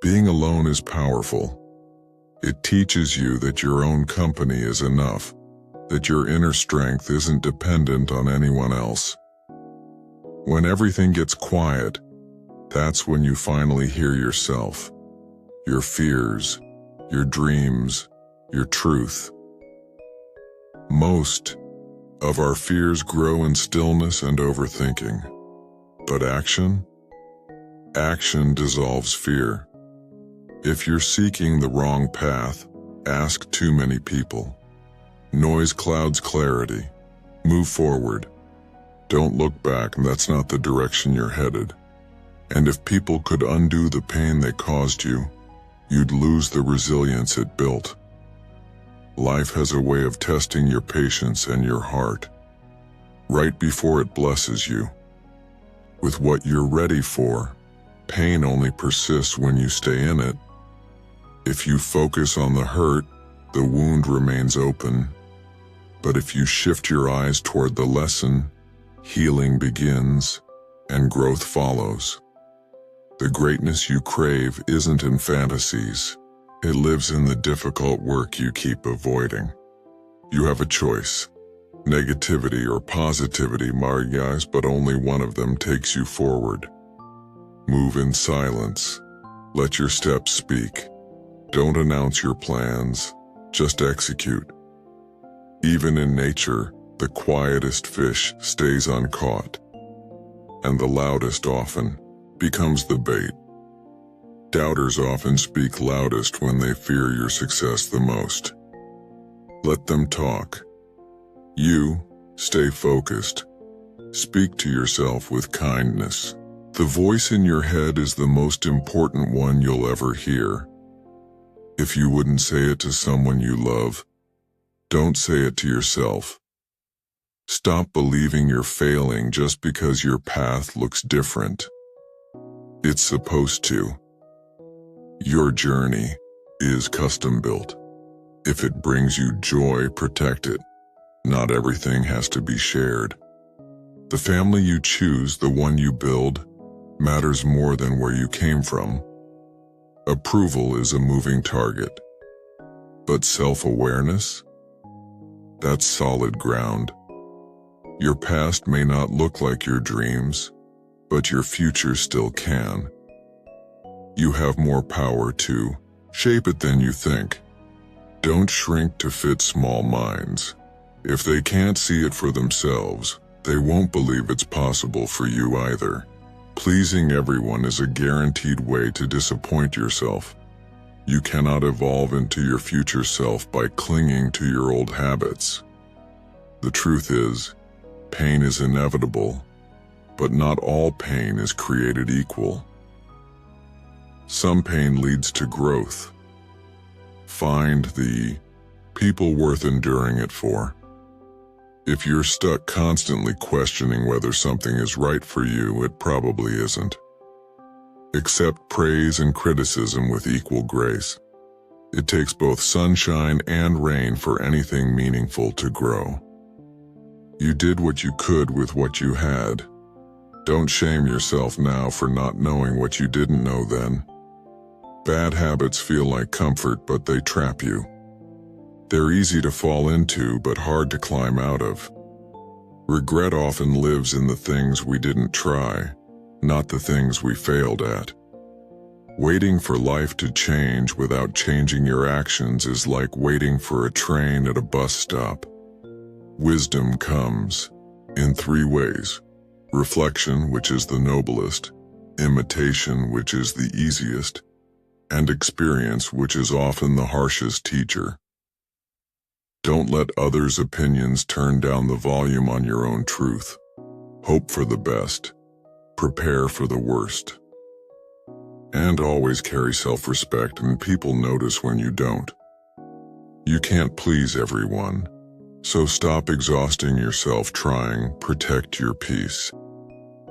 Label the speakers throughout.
Speaker 1: Being alone is powerful. It teaches you that your own company is enough, that your inner strength isn't dependent on anyone else. When everything gets quiet, that's when you finally hear yourself, your fears, your dreams, your truth. Most of our fears grow in stillness and overthinking. But action dissolves fear. If you're seeking the wrong path, ask too many people. Noise clouds clarity. Move forward. Don't look back, that's not the direction you're headed. And if people could undo the pain they caused you, you'd lose the resilience it built. Life has a way of testing your patience and your heart, right before it blesses you with what you're ready for. Pain only persists when you stay in it. If you focus on the hurt, the wound remains open. But if you shift your eyes toward the lesson, healing begins and growth follows. The greatness you crave isn't in fantasies. It lives in the difficult work you keep avoiding. You have a choice. Negativity or positivity, guys, but only one of them takes you forward. Move in silence. Let your steps speak. Don't announce your plans, just execute. Even in nature, the quietest fish stays uncaught, and the loudest often becomes the bait. Doubters often speak loudest when they fear your success the most. Let them talk. You stay focused. Speak to yourself with kindness. The voice in your head is the most important one you'll ever hear. If you wouldn't say it to someone you love, don't say it to yourself. Stop believing you're failing just because your path looks different. It's supposed to. Your journey is custom built. If it brings you joy, protect it. Not everything has to be shared. The family you choose, the one you build, matters more than where you came from. Approval is a moving target. But self-awareness? That's solid ground. Your past may not look like your dreams, but your future still can. You have more power to shape it than you think. Don't shrink to fit small minds. If they can't see it for themselves, they won't believe it's possible for you either. Pleasing everyone is a guaranteed way to disappoint yourself. You cannot evolve into your future self by clinging to your old habits. The truth is, pain is inevitable, but not all pain is created equal. Some pain leads to growth. Find the people worth enduring it for. If you're stuck constantly questioning whether something is right for you, it probably isn't. Accept praise and criticism with equal grace. It takes both sunshine and rain for anything meaningful to grow. You did what you could with what you had. Don't shame yourself now for not knowing what you didn't know then. Bad habits feel like comfort, but they trap you. They're easy to fall into, but hard to climb out of. Regret often lives in the things we didn't try, not the things we failed at. Waiting for life to change without changing your actions is like waiting for a train at a bus stop. Wisdom comes in 3 ways: reflection, which is the noblest, imitation, which is the easiest, and experience, which is often the harshest teacher. Don't let others' opinions turn down the volume on your own truth. Hope for the best. Prepare for the worst. And always carry self-respect, and people notice when you don't. You can't please everyone, so stop exhausting yourself trying. Protect your peace.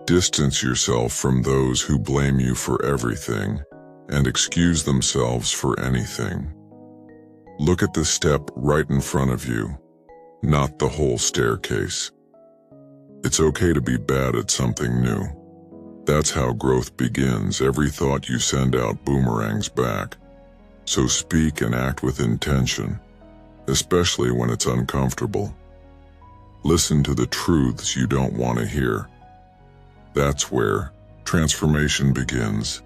Speaker 1: Distance yourself from those who blame you for everything and excuse themselves for anything. Look at the step right in front of you, not the whole staircase. It's okay to be bad at something new. That's how growth begins. Every thought you send out boomerangs back. So speak and act with intention, especially when it's uncomfortable. Listen to the truths you don't want to hear. That's where transformation begins.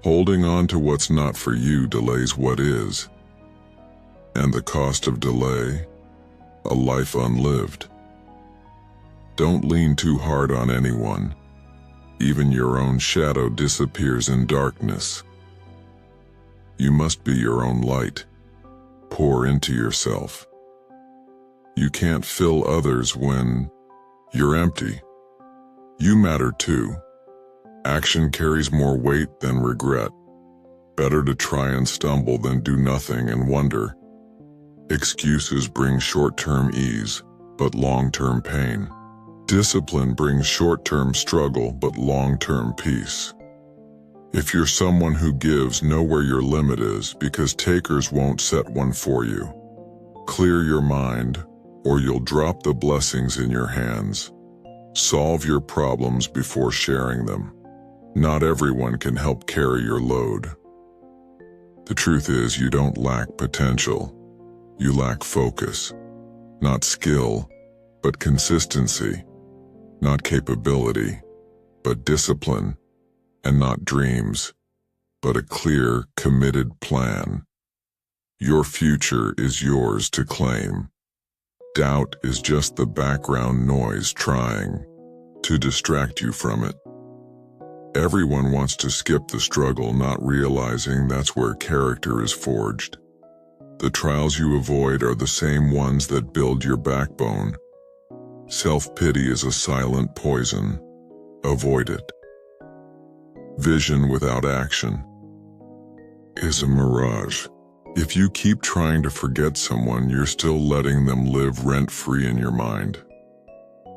Speaker 1: Holding on to what's not for you delays what is. And the cost of delay? A life unlived. Don't lean too hard on anyone. Even your own shadow disappears in darkness. You must be your own light. Pour into yourself. You can't fill others when you're empty. You matter too. Action carries more weight than regret. Better to try and stumble than do nothing and wonder. Excuses bring short-term ease, but long-term pain. Discipline brings short-term struggle, but long-term peace. If you're someone who gives, know where your limit is, because takers won't set one for you. Clear your mind, or you'll drop the blessings in your hands. Solve your problems before sharing them. Not everyone can help carry your load. The truth is, you don't lack potential. You lack focus. Not skill, but consistency. Not capability, but discipline. And not dreams, but a clear, committed plan. Your future is yours to claim. Doubt is just the background noise trying to distract you from it. Everyone wants to skip the struggle, not realizing that's where character is forged. The trials you avoid are the same ones that build your backbone. Self-pity is a silent poison. Avoid it. Vision without action is a mirage. If you keep trying to forget someone, you're still letting them live rent-free in your mind.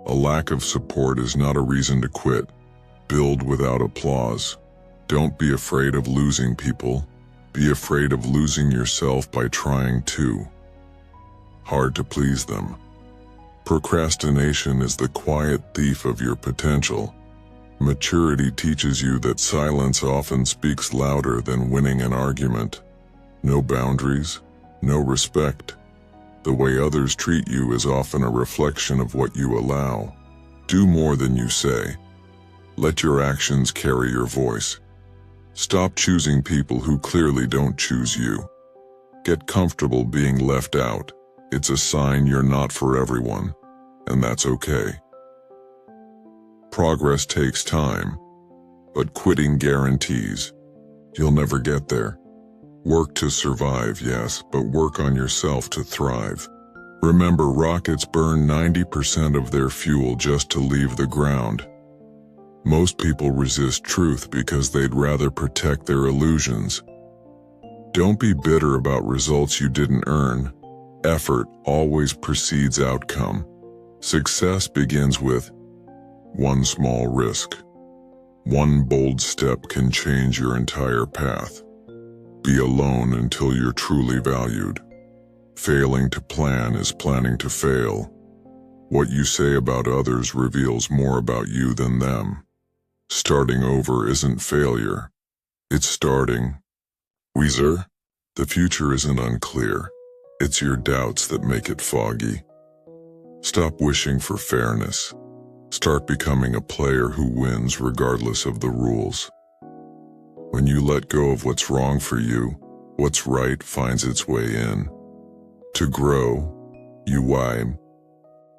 Speaker 1: A lack of support is not a reason to quit. Build without applause. Don't be afraid of losing people. Be afraid of losing yourself by trying too hard to please them. Procrastination is the quiet thief of your potential. Maturity teaches you that silence often speaks louder than winning an argument. No boundaries, no respect. The way others treat you is often a reflection of what you allow. Do more than you say. Let your actions carry your voice. Stop choosing people who clearly don't choose you. Get comfortable being left out. It's a sign you're not for everyone, and that's okay. Progress takes time, but quitting guarantees you'll never get there. Work to survive, yes, but work on yourself to thrive. Remember, rockets burn 90% of their fuel just to leave the ground. Most people resist truth because they'd rather protect their illusions. Don't be bitter about results you didn't earn. Effort always precedes outcome. Success begins with one small risk. One bold step can change your entire path. Be alone until you're truly valued. Failing to plan is planning to fail. What you say about others reveals more about you than them. Starting over isn't failure. It's starting. Weezer, the future isn't unclear. It's your doubts that make it foggy. Stop wishing for fairness. Start becoming a player who wins regardless of the rules. When you let go of what's wrong for you, what's right finds its way in. To grow, you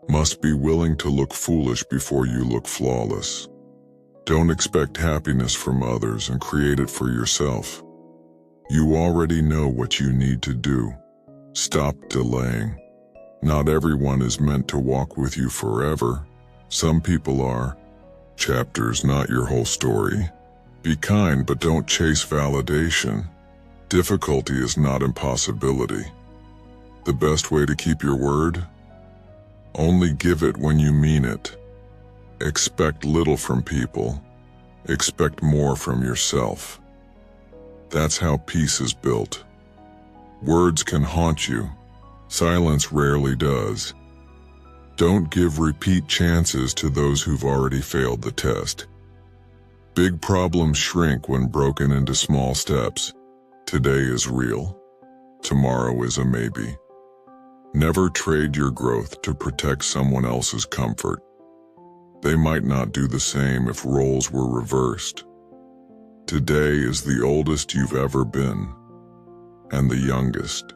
Speaker 1: must be willing to look foolish before you look flawless. Don't expect happiness from others and create it for yourself. You already know what you need to do. Stop delaying. Not everyone is meant to walk with you forever. Some people are. Chapters, not your whole story. Be kind, but don't chase validation. Difficulty is not impossibility. The best way to keep your word? Only give it when you mean it. Expect little from people. Expect more from yourself. That's how peace is built. Words can haunt you. Silence rarely does. Don't give repeat chances to those who've already failed the test. Big problems shrink when broken into small steps. Today is real. Tomorrow is a maybe. Never trade your growth to protect someone else's comfort. They might not do the same if roles were reversed. Today is the oldest you've ever been, and the youngest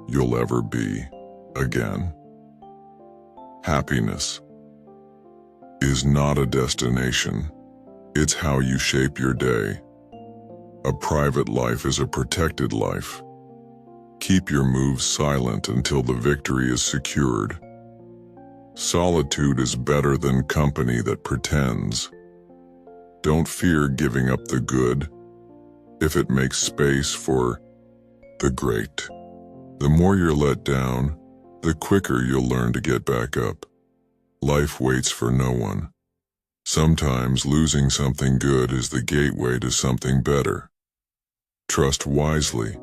Speaker 1: you'll ever be again. Happiness is not a destination. It's how you shape your day. A private life is a protected life. Keep your moves silent until the victory is secured. Solitude is better than company that pretends. Don't fear giving up the good if it makes space for the great. The more you're let down, the quicker you'll learn to get back up. Life waits for no one. Sometimes losing something good is the gateway to something better. Trust wisely.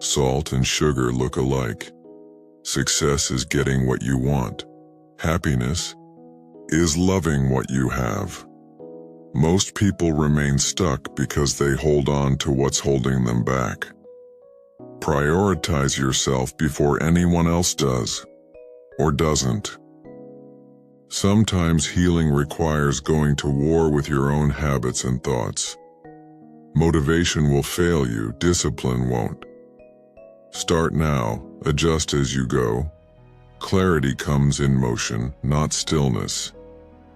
Speaker 1: Salt and sugar look alike. Success is getting what you want. Happiness is loving what you have. Most people remain stuck because they hold on to what's holding them back. Prioritize yourself before anyone else does, or doesn't. Sometimes healing requires going to war with your own habits and thoughts. Motivation will fail you, discipline won't. Start now, adjust as you go. Clarity comes in motion, not stillness.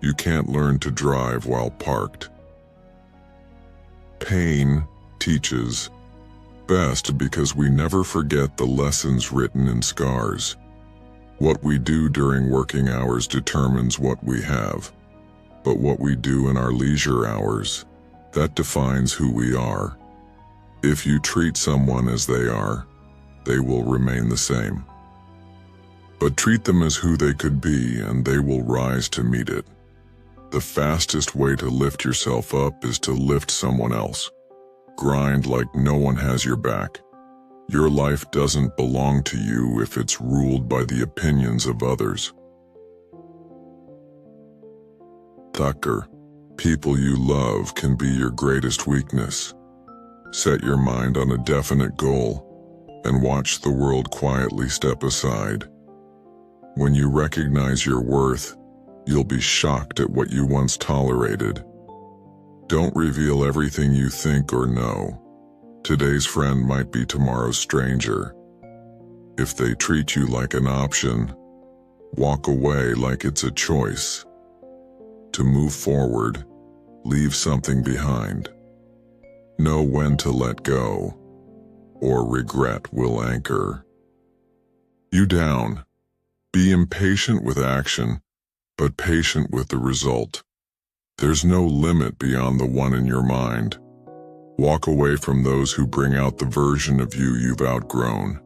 Speaker 1: You can't learn to drive while parked. Pain teaches best because we never forget the lessons written in scars. What we do during working hours determines what we have. But what we do in our leisure hours, that defines who we are. If you treat someone as they are, they will remain the same. But treat them as who they could be, and they will rise to meet it. The fastest way to lift yourself up is to lift someone else. Grind like no one has your back. Your life doesn't belong to you if it's ruled by the opinions of others. Tucker, people you love can be your greatest weakness. Set your mind on a definite goal and watch the world quietly step aside. When you recognize your worth, you'll be shocked at what you once tolerated. Don't reveal everything you think or know. Today's friend might be tomorrow's stranger. If they treat you like an option, walk away like it's a choice. To move forward, leave something behind. Know when to let go, or regret will anchor you down. Be impatient with action, but patient with the result. There's no limit beyond the one in your mind. Walk away from those who bring out the version of you you've outgrown.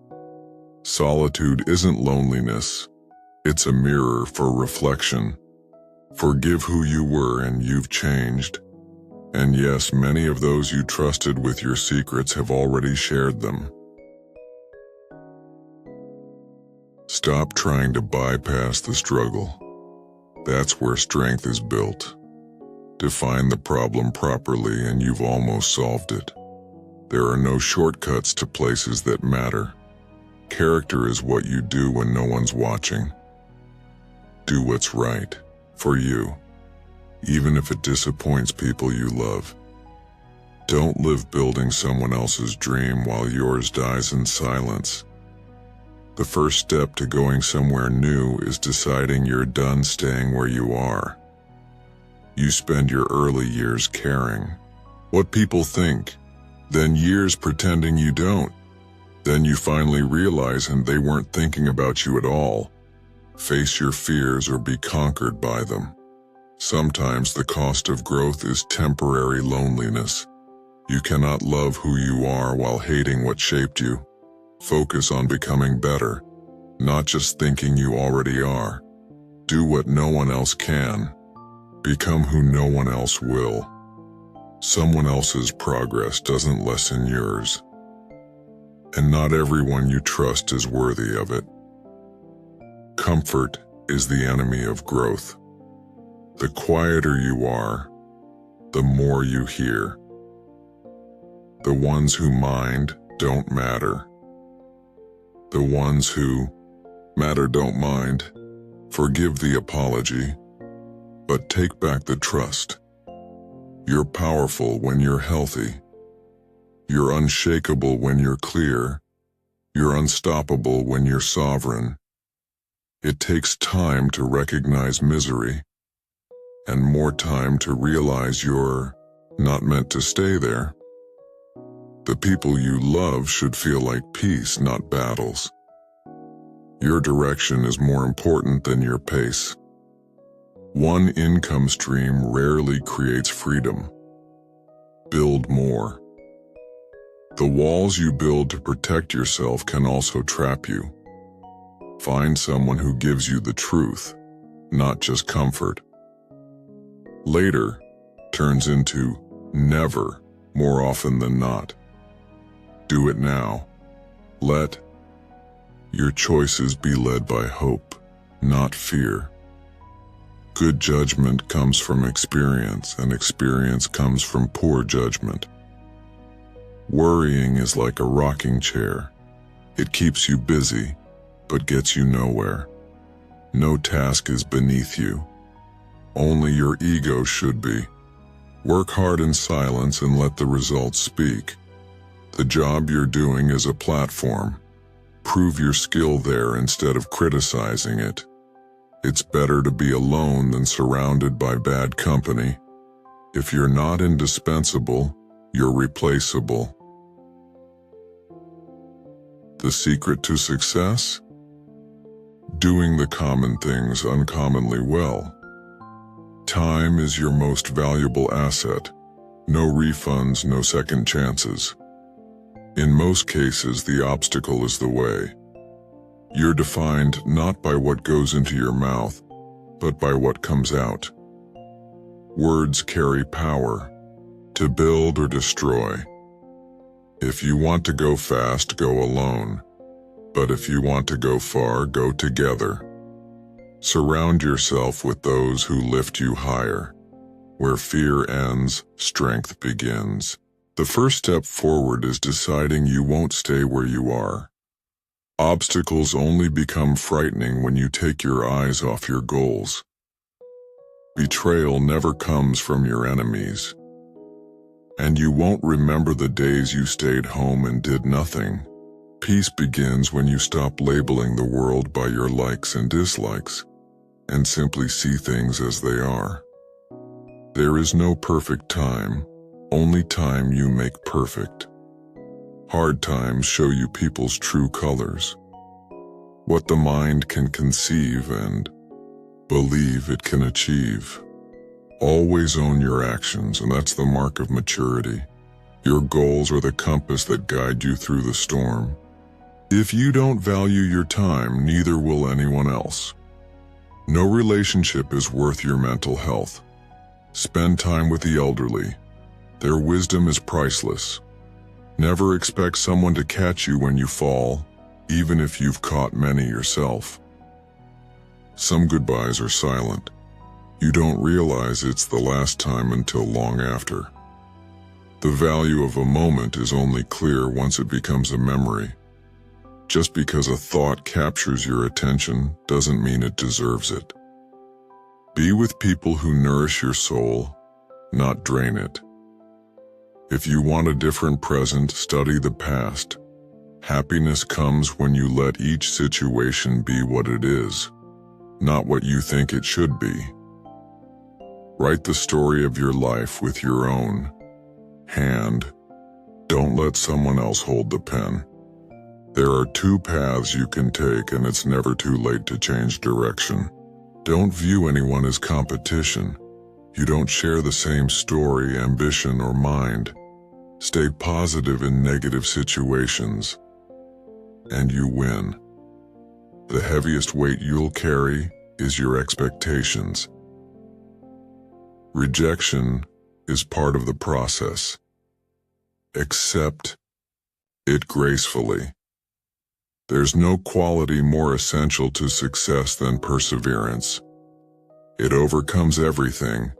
Speaker 1: Solitude isn't loneliness. It's a mirror for reflection. Forgive who you were and you've changed. And yes, many of those you trusted with your secrets have already shared them. Stop trying to bypass the struggle. That's where strength is built. Define the problem properly and you've almost solved it. There are no shortcuts to places that matter. Character is what you do when no one's watching. Do what's right for you, even if it disappoints people you love. Don't live building someone else's dream while yours dies in silence. The first step to going somewhere new is deciding you're done staying where you are. You spend your early years caring what people think, then years pretending you don't. Then you finally realize and they weren't thinking about you at all. Face your fears or be conquered by them. Sometimes the cost of growth is temporary loneliness. You cannot love who you are while hating what shaped you. Focus on becoming better, not just thinking you already are. Do what no one else can. Become who no one else will. Someone else's progress doesn't lessen yours. And not everyone you trust is worthy of it. Comfort is the enemy of growth. The quieter you are, the more you hear. The ones who mind don't matter. The ones who matter don't mind. Forgive the apology, but take back the trust. You're powerful when you're healthy. You're unshakable when you're clear. You're unstoppable when you're sovereign. It takes time to recognize misery, and more time to realize you're not meant to stay there. The people you love should feel like peace, not battles. Your direction is more important than your pace. One income stream rarely creates freedom. Build more. The walls you build to protect yourself can also trap you. Find someone who gives you the truth, not just comfort. Later turns into never more often than not. Do it now. Let your choices be led by hope, not fear. Good judgment comes from experience, and experience comes from poor judgment. Worrying is like a rocking chair. It keeps you busy, but gets you nowhere. No task is beneath you. Only your ego should be. Work hard in silence and let the results speak. The job you're doing is a platform. Prove your skill there instead of criticizing it. It's better to be alone than surrounded by bad company. If you're not indispensable, you're replaceable. The secret to success? Doing the common things uncommonly well. Time is your most valuable asset. No refunds, no second chances. In most cases, the obstacle is the way. You're defined not by what goes into your mouth, but by what comes out. Words carry power, to build or destroy. If you want to go fast, go alone. But if you want to go far, go together. Surround yourself with those who lift you higher. Where fear ends, strength begins. The first step forward is deciding you won't stay where you are. Obstacles only become frightening when you take your eyes off your goals. Betrayal never comes from your enemies. And you won't remember the days you stayed home and did nothing. Peace begins when you stop labeling the world by your likes and dislikes, and simply see things as they are. There is no perfect time, only time you make perfect. Hard times show you people's true colors, what the mind can conceive and believe it can achieve. Always own your actions, and that's the mark of maturity. Your goals are the compass that guide you through the storm. If you don't value your time, neither will anyone else. No relationship is worth your mental health. Spend time with the elderly. Their wisdom is priceless. Never expect someone to catch you when you fall, even if you've caught many yourself. Some goodbyes are silent. You don't realize it's the last time until long after. The value of a moment is only clear once it becomes a memory. Just because a thought captures your attention doesn't mean it deserves it. Be with people who nourish your soul, not drain it. If you want a different present, study the past. Happiness comes when you let each situation be what it is, not what you think it should be. Write the story of your life with your own hand. Don't let someone else hold the pen. There are two paths you can take, and it's never too late to change direction. Don't view anyone as competition. You don't share the same story, ambition, or mind. Stay positive in negative situations, and you win. The heaviest weight you'll carry is your expectations. Rejection is part of the process. Accept it gracefully. There's no quality more essential to success than perseverance. It overcomes everything,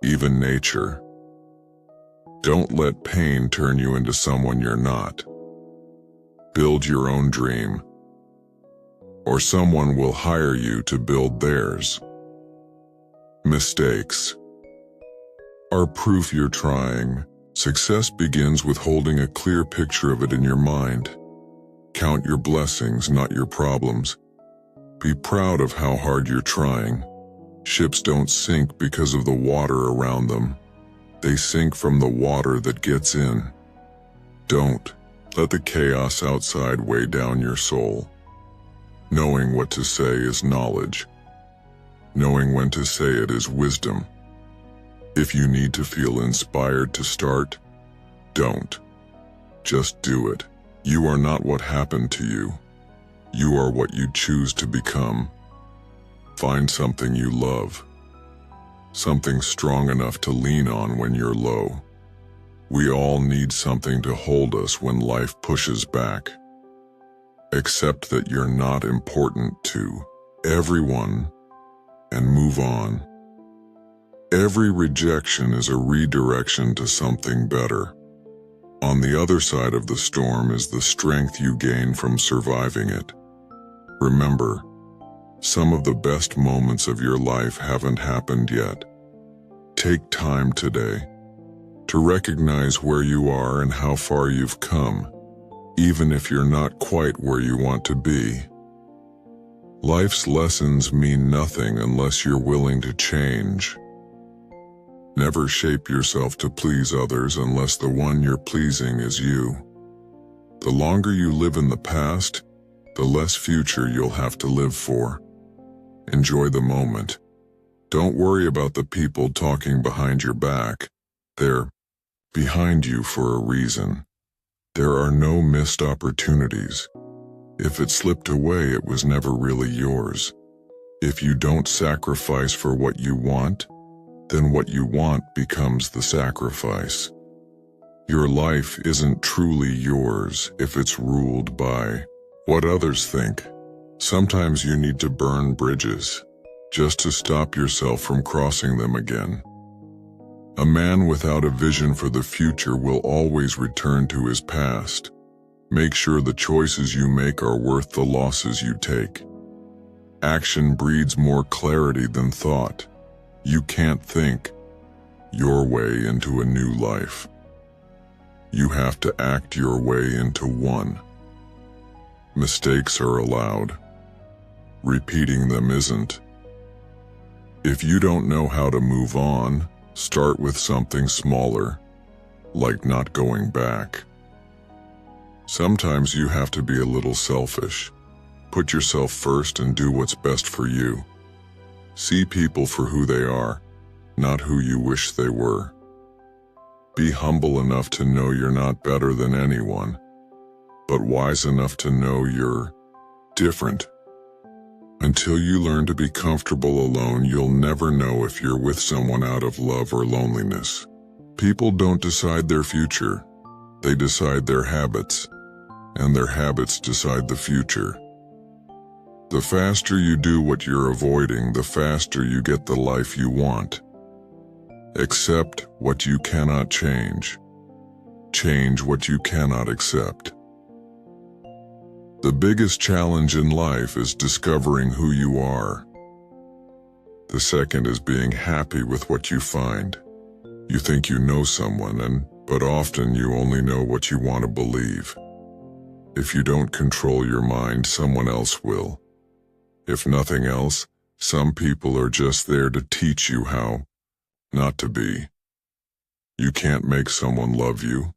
Speaker 1: even nature. Don't let pain turn you into someone you're not. Build your own dream, or someone will hire you to build theirs. Mistakes are proof you're trying. Success begins with holding a clear picture of it in your mind. Count your blessings, not your problems. Be proud of how hard you're trying. Ships don't sink because of the water around them. They sink from the water that gets in. Don't let the chaos outside weigh down your soul. Knowing what to say is knowledge. Knowing when to say it is wisdom. If you need to feel inspired to start, don't. Just do it. You are not what happened to you. You are what you choose to become. Find something you love. Something strong enough to lean on when you're low. We all need something to hold us when life pushes back. Accept that you're not important to everyone and move on. Every rejection is a redirection to something better. On the other side of the storm is the strength you gain from surviving it. Remember, some of the best moments of your life haven't happened yet. Take time today to recognize where you are and how far you've come, even if you're not quite where you want to be. Life's lessons mean nothing unless you're willing to change. Never shape yourself to please others unless the one you're pleasing is you. The longer you live in the past, the less future you'll have to live for. Enjoy the moment. Don't worry about the people talking behind your back. They're behind you for a reason. There are no missed opportunities. If it slipped away, it was never really yours. If you don't sacrifice for what you want, then what you want becomes the sacrifice. Your life isn't truly yours if it's ruled by what others think. Sometimes you need to burn bridges just to stop yourself from crossing them again. A man without a vision for the future will always return to his past. Make sure the choices you make are worth the losses you take. Action breeds more clarity than thought. You can't think your way into a new life. You have to act your way into one. Mistakes are allowed. Repeating them isn't. If you don't know how to move on, start with something smaller, like not going back. Sometimes you have to be a little selfish. Put yourself first and do what's best for you. See people for who they are, not who you wish they were. Be humble enough to know you're not better than anyone, but wise enough to know you're different. Until you learn to be comfortable alone, you'll never know if you're with someone out of love or loneliness. People don't decide their future. They decide their habits, and their habits decide the future. The faster you do what you're avoiding, the faster you get the life you want. Accept what you cannot change. Change what you cannot accept. The biggest challenge in life is discovering who you are. The second is being happy with what you find. You think you know someone, but often you only know what you want to believe. If you don't control your mind, someone else will. If nothing else, some people are just there to teach you how not to be. You can't make someone love you,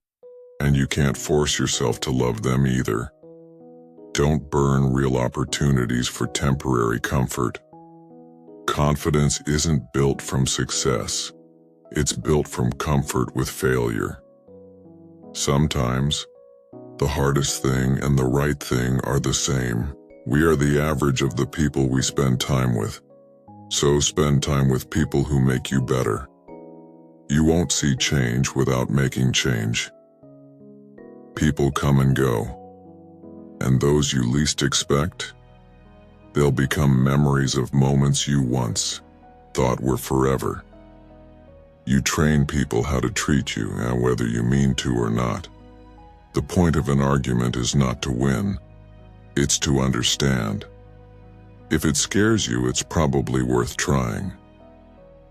Speaker 1: and you can't force yourself to love them either. Don't burn real opportunities for temporary comfort. Confidence isn't built from success. It's built from comfort with failure. Sometimes, the hardest thing and the right thing are the same. We are the average of the people we spend time with. So spend time with people who make you better. You won't see change without making change. People come and go, and those you least expect, they'll become memories of moments you once thought were forever. You train people how to treat you, whether you mean to or not. The point of an argument is not to win, it's to understand. If it scares you, it's probably worth trying.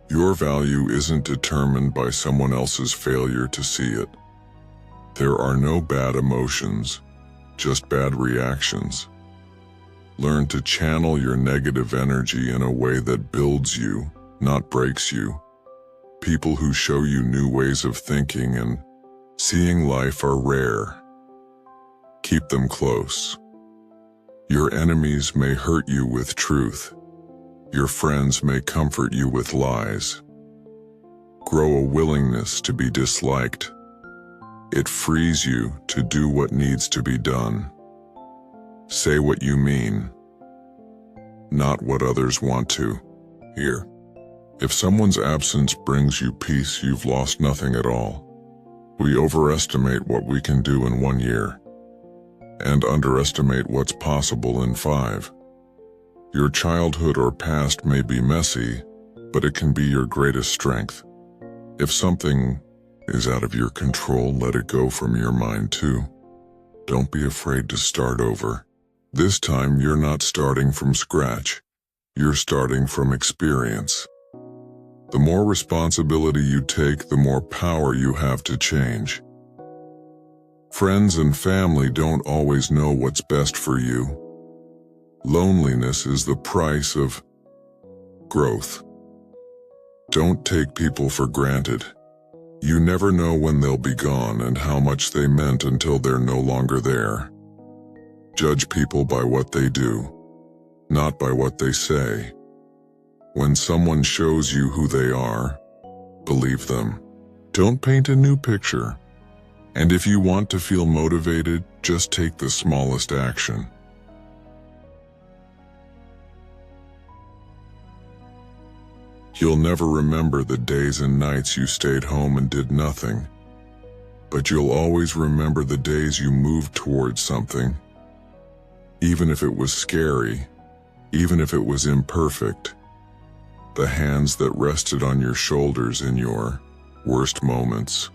Speaker 1: Your value isn't determined by someone else's failure to see it. There are no bad emotions, just bad reactions. Learn to channel your negative energy in a way that builds you, not breaks you. People who show you new ways of thinking and seeing life are rare. Keep them close. Your enemies may hurt you with truth. Your friends may comfort you with lies. Grow a willingness to be disliked. It frees you to do what needs to be done. Say what you mean, not what others want to hear. If someone's absence brings you peace, you've lost nothing at all. We overestimate what we can do in 1 year and underestimate what's possible in 5. Your childhood or past may be messy, but it can be your greatest strength. If something is out of your control, let it go from your mind too. Don't be afraid to start over. This time you're not starting from scratch. You're starting from experience. The more responsibility you take, the more power you have to change. Friends and family don't always know what's best for you. Loneliness is the price of growth. Don't take people for granted. You never know when they'll be gone and how much they meant until they're no longer there. Judge people by what they do, not by what they say. When someone shows you who they are, believe them. Don't paint a new picture. And if you want to feel motivated, just take the smallest action. You'll never remember the days and nights you stayed home and did nothing, but you'll always remember the days you moved towards something. Even if it was scary, even if it was imperfect, the hands that rested on your shoulders in your worst moments,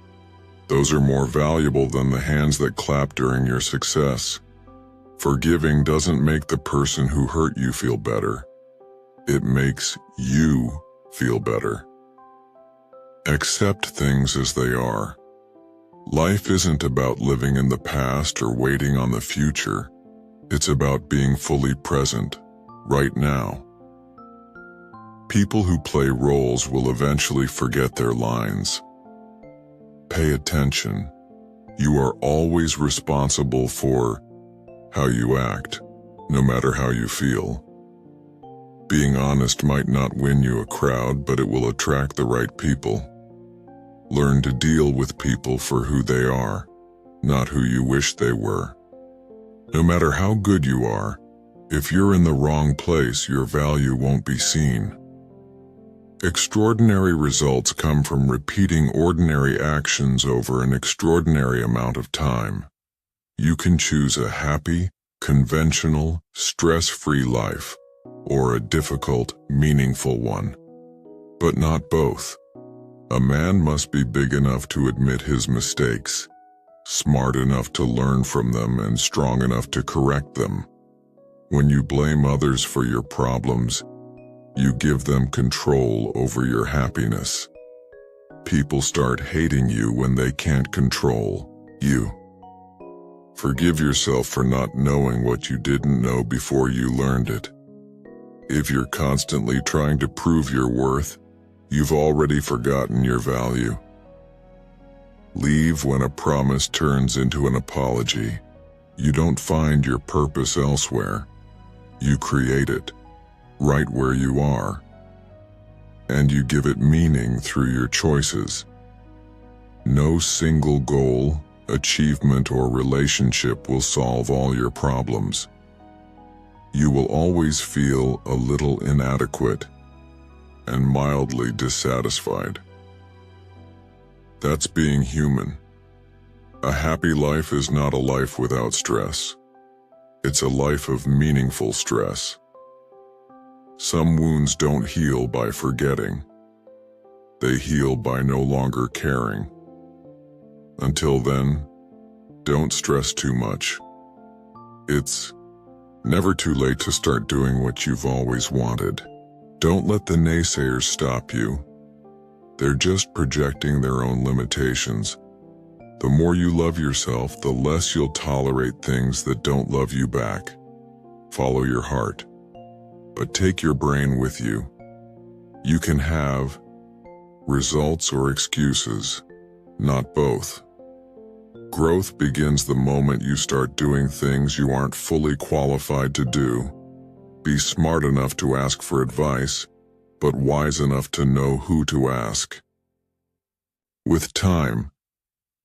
Speaker 1: those are more valuable than the hands that clap during your success. Forgiving doesn't make the person who hurt you feel better. It makes you feel better. Accept things as they are. Life isn't about living in the past or waiting on the future. It's about being fully present, right now. People who play roles will eventually forget their lines. Pay attention. You are always responsible for how you act, no matter how you feel. Being honest might not win you a crowd, but it will attract the right people. Learn to deal with people for who they are, not who you wish they were. No matter how good you are, if you're in the wrong place, your value won't be seen. Extraordinary results come from repeating ordinary actions over an extraordinary amount of time. You can choose a happy, conventional, stress-free life, or a difficult, meaningful one. But not both. A man must be big enough to admit his mistakes, smart enough to learn from them, and strong enough to correct them. When you blame others for your problems, you give them control over your happiness. People start hating you when they can't control you. Forgive yourself for not knowing what you didn't know before you learned it. If you're constantly trying to prove your worth, you've already forgotten your value. Leave when a promise turns into an apology. You don't find your purpose elsewhere. You create it, right where you are. And you give it meaning through your choices. No single goal, achievement, or relationship will solve all your problems. You will always feel a little inadequate and mildly dissatisfied. That's being human. A happy life is not a life without stress. It's a life of meaningful stress. Some wounds don't heal by forgetting. They heal by no longer caring. Until then, don't stress too much. It's never too late to start doing what you've always wanted. Don't let the naysayers stop you. They're just projecting their own limitations. The more you love yourself, the less you'll tolerate things that don't love you back. Follow your heart, but take your brain with you. You can have results or excuses, not both. Growth begins the moment you start doing things you aren't fully qualified to do. Be smart enough to ask for advice, but wise enough to know who to ask. With time,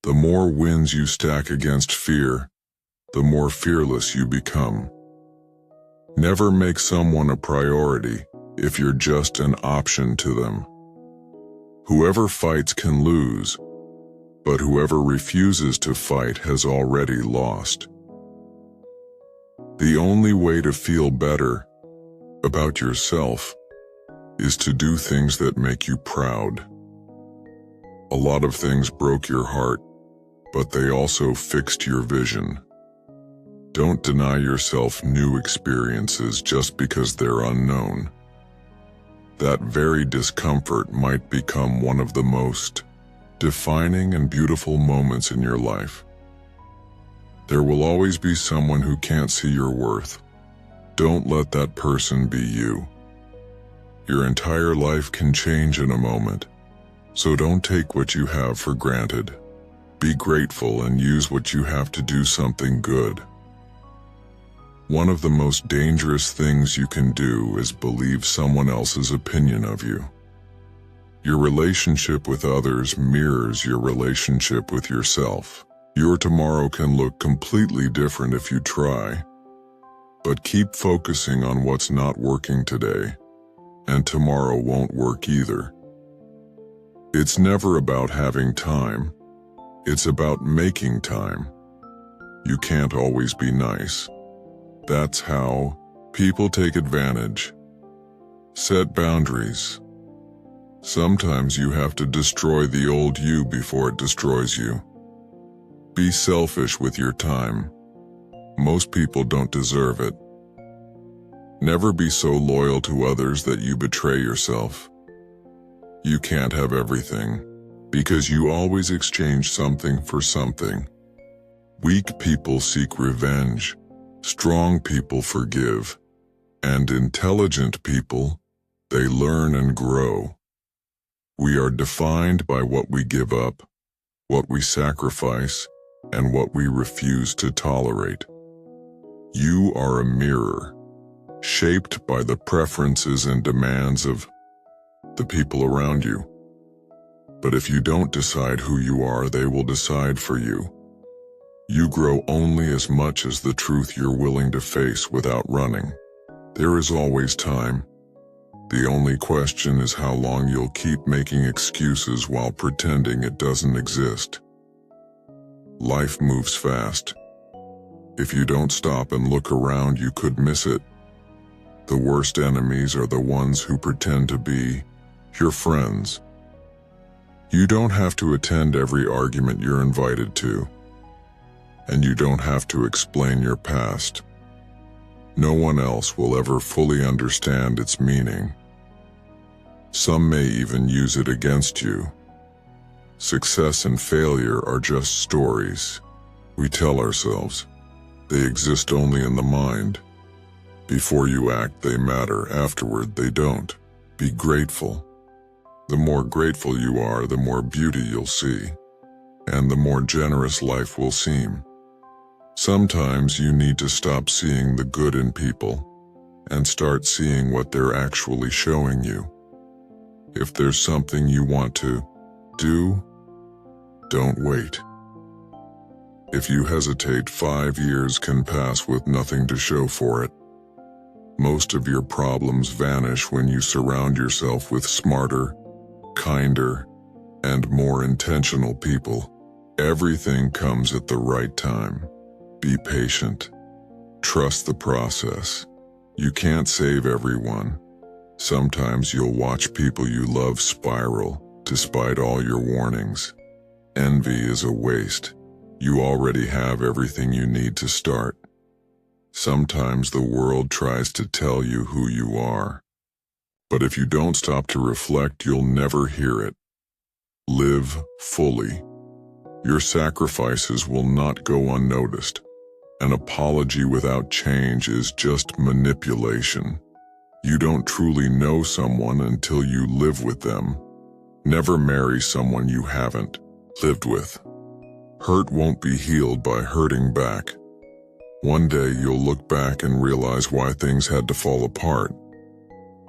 Speaker 1: the more wins you stack against fear, the more fearless you become. Never make someone a priority if you're just an option to them. Whoever fights can lose, but whoever refuses to fight has already lost. The only way to feel better about yourself is to do things that make you proud. A lot of things broke your heart, but they also fixed your vision. Don't deny yourself new experiences just because they're unknown. That very discomfort might become one of the most defining and beautiful moments in your life. There will always be someone who can't see your worth. Don't let that person be you. Your entire life can change in a moment, so don't take what you have for granted. Be grateful and use what you have to do something good. One of the most dangerous things you can do is believe someone else's opinion of you. Your relationship with others mirrors your relationship with yourself. Your tomorrow can look completely different if you try, but keep focusing on what's not working today, and tomorrow won't work either. It's never about having time. It's about making time. You can't always be nice. That's how people take advantage. Set boundaries. Sometimes you have to destroy the old you before it destroys you. Be selfish with your time. Most people don't deserve it. Never be so loyal to others that you betray yourself. You can't have everything, because you always exchange something for something. Weak people seek revenge. Strong people forgive. And intelligent people, they learn and grow. We are defined by what we give up, what we sacrifice, and what we refuse to tolerate. You are a mirror, shaped by the preferences and demands of the people around you. But if you don't decide who you are, they will decide for you. You grow only as much as the truth you're willing to face without running. There is always time. The only question is how long you'll keep making excuses while pretending it doesn't exist. Life moves fast. If you don't stop and look around, you could miss it. The worst enemies are the ones who pretend to be your friends. You don't have to attend every argument you're invited to, and you don't have to explain your past. No one else will ever fully understand its meaning. Some may even use it against you. Success and failure are just stories we tell ourselves. They exist only in the mind. Before you act, they matter. Afterward, they don't. Be grateful. The more grateful you are, the more beauty you'll see, and the more generous life will seem. Sometimes you need to stop seeing the good in people and start seeing what they're actually showing you. If there's something you want to do, don't wait. If you hesitate, 5 years can pass with nothing to show for it. Most of your problems vanish when you surround yourself with smarter, kinder, and more intentional people. Everything comes at the right time. Be patient. Trust the process. You can't save everyone. Sometimes you'll watch people you love spiral despite all your warnings. Envy is a waste. You already have everything you need to start. Sometimes the world tries to tell you who you are. But if you don't stop to reflect, you'll never hear it. Live fully. Your sacrifices will not go unnoticed. An apology without change is just manipulation. You don't truly know someone until you live with them. Never marry someone you haven't lived with. Hurt won't be healed by hurting back. One day you'll look back and realize why things had to fall apart.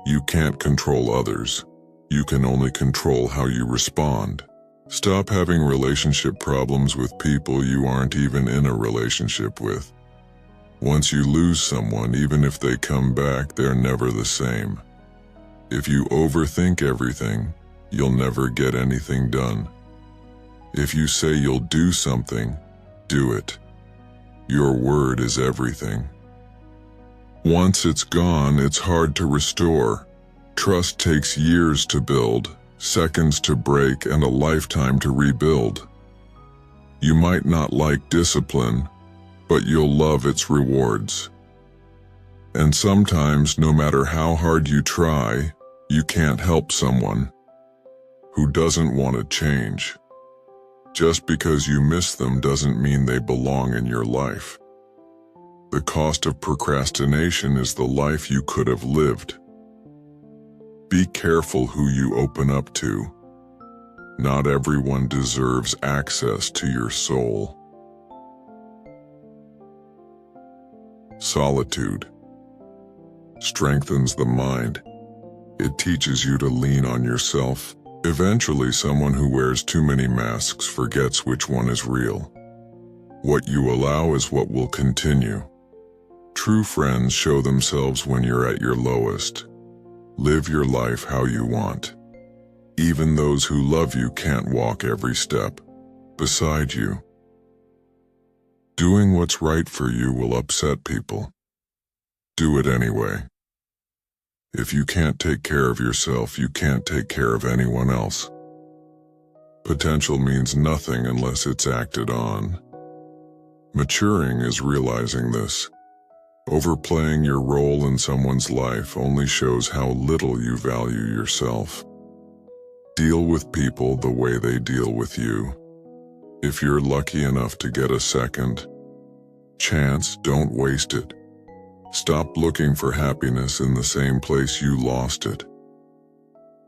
Speaker 1: You can't control others. You can only control how you respond. Stop having relationship problems with people you aren't even in a relationship with. Once you lose someone, even if they come back, they're never the same. If you overthink everything, you'll never get anything done. If you say you'll do something, do it. Your word is everything. Once it's gone, it's hard to restore. Trust takes years to build, seconds to break, and a lifetime to rebuild. You might not like discipline, but you'll love its rewards. And sometimes, no matter how hard you try, you can't help someone who doesn't want to change. Just because you miss them doesn't mean they belong in your life. The cost of procrastination is the life you could have lived. Be careful who you open up to. Not everyone deserves access to your soul. Solitude strengthens the mind. It teaches you to lean on yourself. Eventually, someone who wears too many masks forgets which one is real. What you allow is what will continue. True friends show themselves when you're at your lowest. Live your life how you want. Even those who love you can't walk every step beside you. Doing what's right for you will upset people. Do it anyway. If you can't take care of yourself, you can't take care of anyone else. Potential means nothing unless it's acted on. Maturing is realizing this. Overplaying your role in someone's life only shows how little you value yourself. Deal with people the way they deal with you. If you're lucky enough to get a second chance, don't waste it. Stop looking for happiness in the same place you lost it.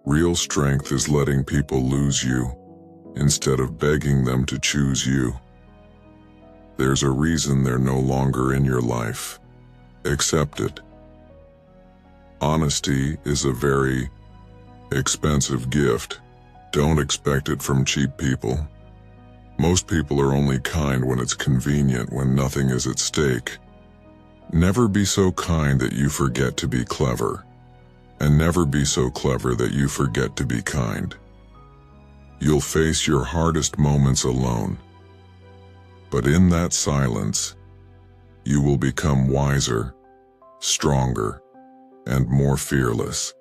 Speaker 1: Real strength is letting people lose you instead of begging them to choose you. There's a reason they're no longer in your life. Accept it. Honesty is a very expensive gift. Don't expect it from cheap people. Most people are only kind when it's convenient, when nothing is at stake. Never be so kind that you forget to be clever, and never be so clever that you forget to be kind. You'll face your hardest moments alone, but in that silence, you will become wiser, stronger, and more fearless.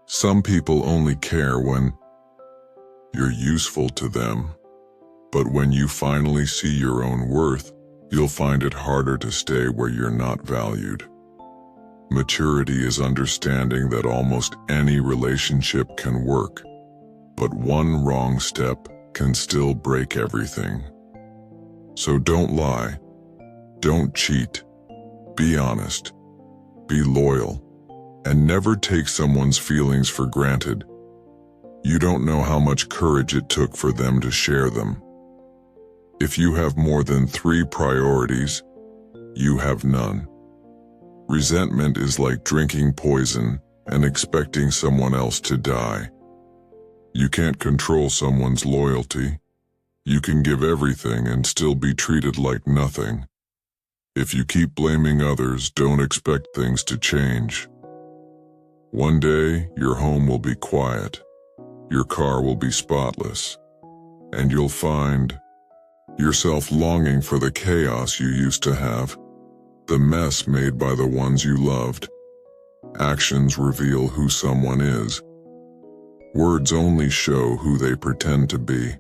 Speaker 1: Some people only care when you're useful to them, but when you finally see your own worth, you'll find it harder to stay where you're not valued. Maturity is understanding that almost any relationship can work, but one wrong step can still break everything. So don't lie. Don't cheat. Be honest. Be loyal. And never take someone's feelings for granted. You don't know how much courage it took for them to share them. If you have more than 3 priorities, you have none. Resentment is like drinking poison and expecting someone else to die. You can't control someone's loyalty. You can give everything and still be treated like nothing. If you keep blaming others, don't expect things to change. One day, your home will be quiet, your car will be spotless, and you'll find yourself longing for the chaos you used to have, the mess made by the ones you loved. Actions reveal who someone is. Words only show who they pretend to be.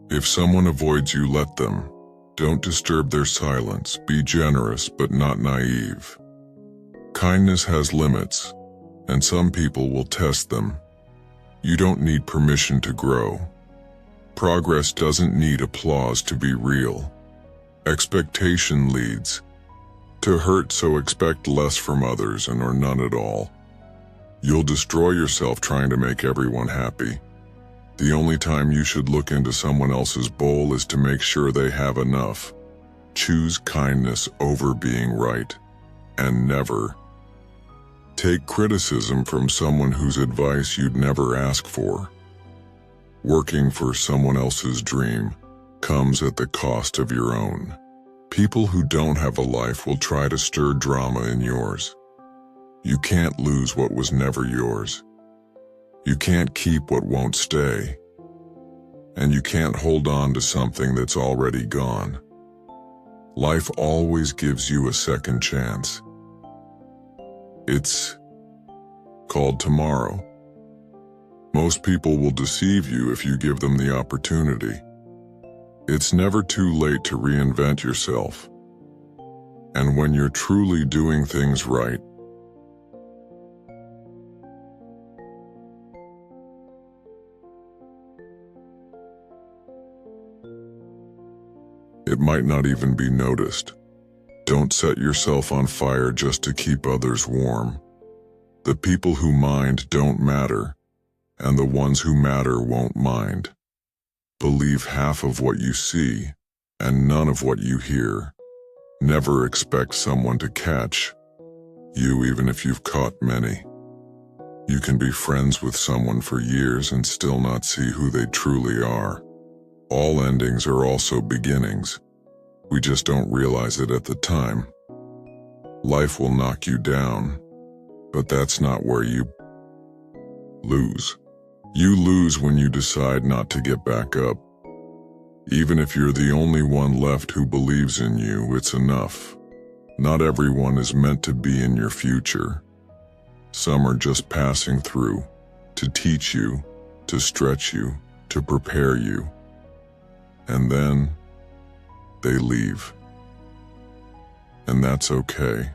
Speaker 1: If someone avoids you, let them. Don't disturb their silence. Be generous, but not naive. Kindness has limits, and some people will test them. You don't need permission to grow. Progress doesn't need applause to be real. Expectation leads to hurt, so expect less from others or none at all. You'll destroy yourself trying to make everyone happy. The only time you should look into someone else's bowl is to make sure they have enough. Choose kindness over being right, and never take criticism from someone whose advice you'd never ask for. Working for someone else's dream comes at the cost of your own. People who don't have a life will try to stir drama in yours. You can't lose what was never yours. You can't keep what won't stay. And you can't hold on to something that's already gone. Life always gives you a second chance. It's called tomorrow. Most people will deceive you if you give them the opportunity. It's never too late to reinvent yourself. And when you're truly doing things right, it might not even be noticed. Don't set yourself on fire just to keep others warm. The people who mind don't matter, and the ones who matter won't mind. Believe half of what you see, and none of what you hear. Never expect someone to catch you, even if you've caught many. You can be friends with someone for years and still not see who they truly are. All endings are also beginnings. We just don't realize it at the time. Life will knock you down, but that's not where you lose. You lose when you decide not to get back up. Even if you're the only one left who believes in you, it's enough. Not everyone is meant to be in your future. Some are just passing through to teach you, to stretch you, to prepare you. And then they leave. And that's okay.